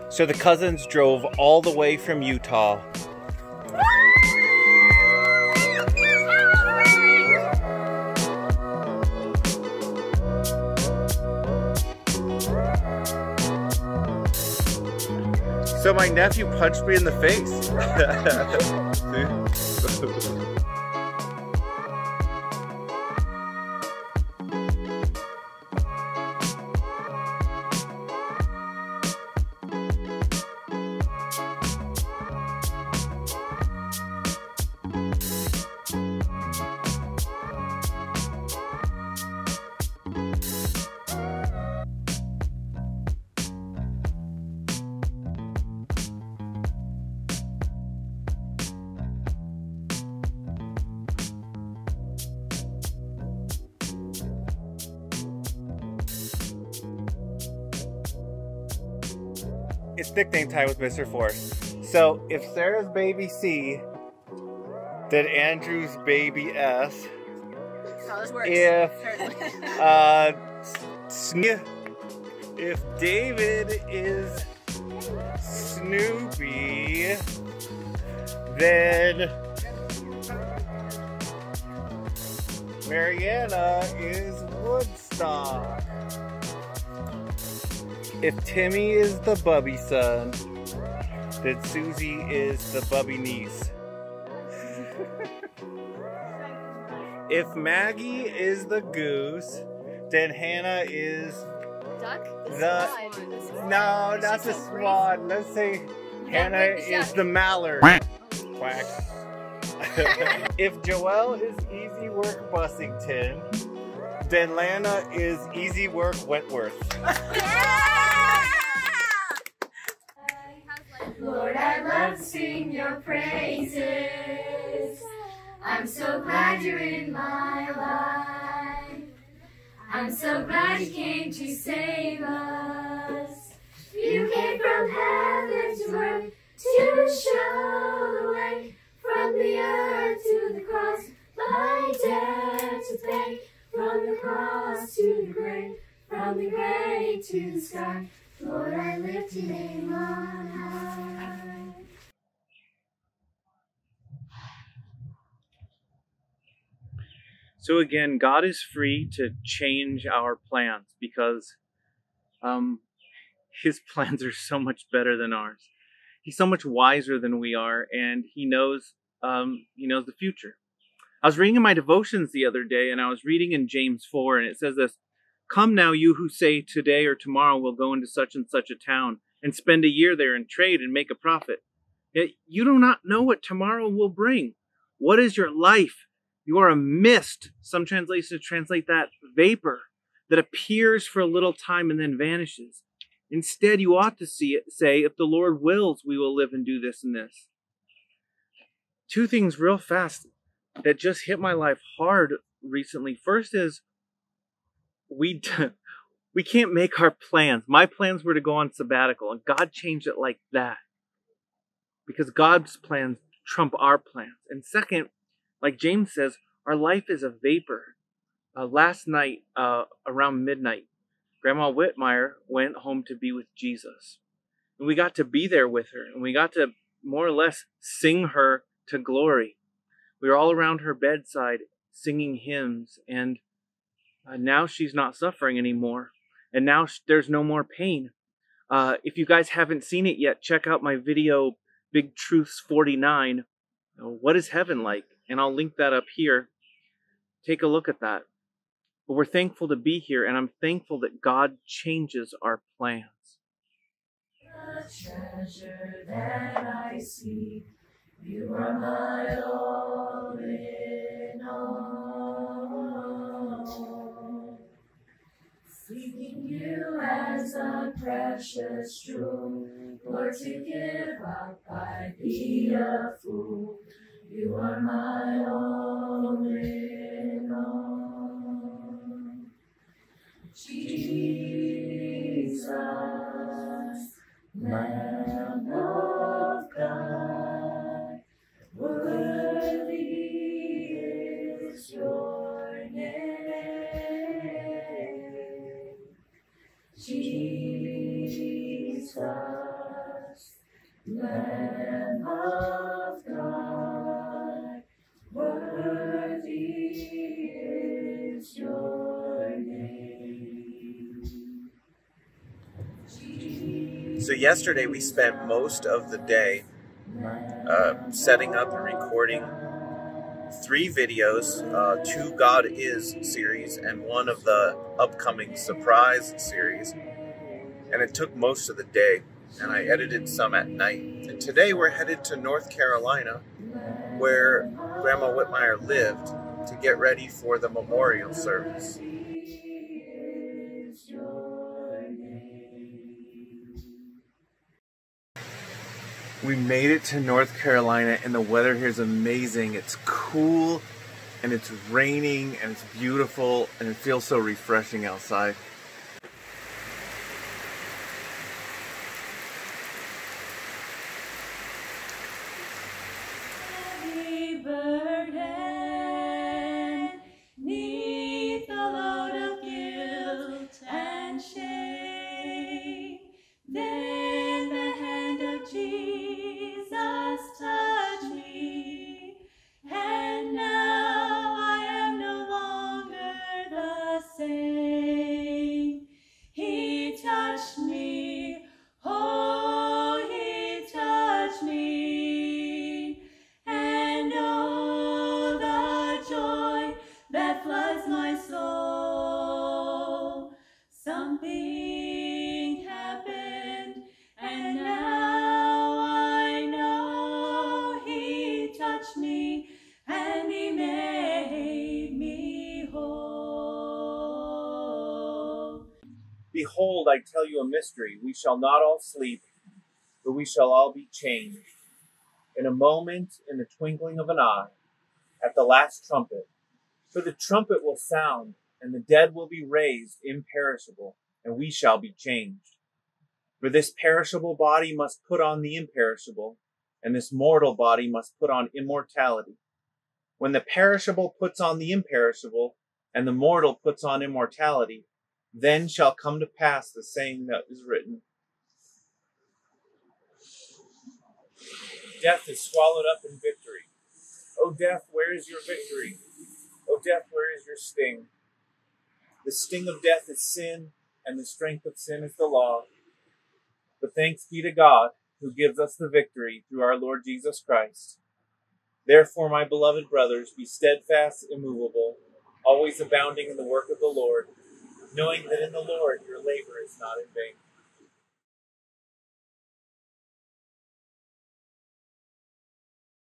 So the cousins drove all the way from Utah. So my nephew punched me in the face. It's nickname time with Mr. Forrest. So if Sarah's baby C, then Andrew's baby S. That's how this works. If David is Snoopy, then Mariana is Woodstock. If Timmy is the Bubby son, then Susie is the Bubby niece. If Maggie is the goose, then Hannah is Duck? No, not the swan. Let's say Hannah is the mallard. Quack. If Joelle is Easy Work Bussington, then Lana is Easy Work Wentworth. Lord, I love to sing your praises. I'm so glad you're in my life. I'm so glad you came to save us. You came from heaven to earth to show the way. From the earth to the cross, my debt to pay. From the cross to the grave, from the grave to the sky. Lord, I lift your name on high. So again, God is free to change our plans because His plans are so much better than ours. He's so much wiser than we are, and He knows the future. I was reading in my devotions the other day, and I was reading in James 4, and it says this: "Come now, you who say today or tomorrow we'll go into such and such a town and spend a year there and trade and make a profit. Yet you do not know what tomorrow will bring. What is your life? You are a mist." Some translations translate that vapor that appears for a little time and then vanishes. Instead, you ought to say, if the Lord wills, we will live and do this and this. Two things real fast that just hit my life hard recently. First is we can't make our plans. My plans were to go on sabbatical, and God changed it like that because God's plans trump our plans. And second, like James says, our life is a vapor. Last night, around midnight, Grandma Whitmire went home to be with Jesus. And we got to be there with her, and we got to more or less sing her to glory. We were all around her bedside singing hymns, and now she's not suffering anymore. And now there's no more pain. If you guys haven't seen it yet, check out my video, Big Truths 49. What is heaven like? And I'll link that up here. Take a look at that. But we're thankful to be here, and I'm thankful that God changes our plans. The treasure that I see, you are my all in all. Seeking you as a precious jewel, Lord, to give up, I'd be a fool. You are my all in all. Jesus, Lamb of God, worthy is your name. Jesus, Lamb of God, worthy is your name. So yesterday we spent most of the day setting up and recording 3 videos, 2 God Is series and one of the upcoming surprise series. And it took most of the day, and I edited some at night. And today we're headed to North Carolina, where Grandma Whitmire lived, to get ready for the memorial service. We made it to North Carolina, and the weather here is amazing. It's cool, and it's raining, and it's beautiful, and it feels so refreshing outside. Heavy burden, 'neath the load of guilt and shame. Then the hand of Jesus touched me, and now I am no longer the same. He touched me, oh, he touched me, and oh, the joy that floods my soul. Something happened, and now I know he touched me, and he made me whole. Behold, I tell you a mystery. We shall not all sleep, but we shall all be changed. In a moment, in the twinkling of an eye, at the last trumpet. For the trumpet will sound, and the dead will be raised imperishable, and we shall be changed. For this perishable body must put on the imperishable, and this mortal body must put on immortality. When the perishable puts on the imperishable, and the mortal puts on immortality, then shall come to pass the saying that is written. Death is swallowed up in victory. O death, where is your victory? O death, where is your sting? The sting of death is sin, and the strength of sin is the law. But thanks be to God, who gives us the victory through our Lord Jesus Christ. Therefore, my beloved brothers, be steadfast, immovable, always abounding in the work of the Lord, knowing that in the Lord your labor is not in vain.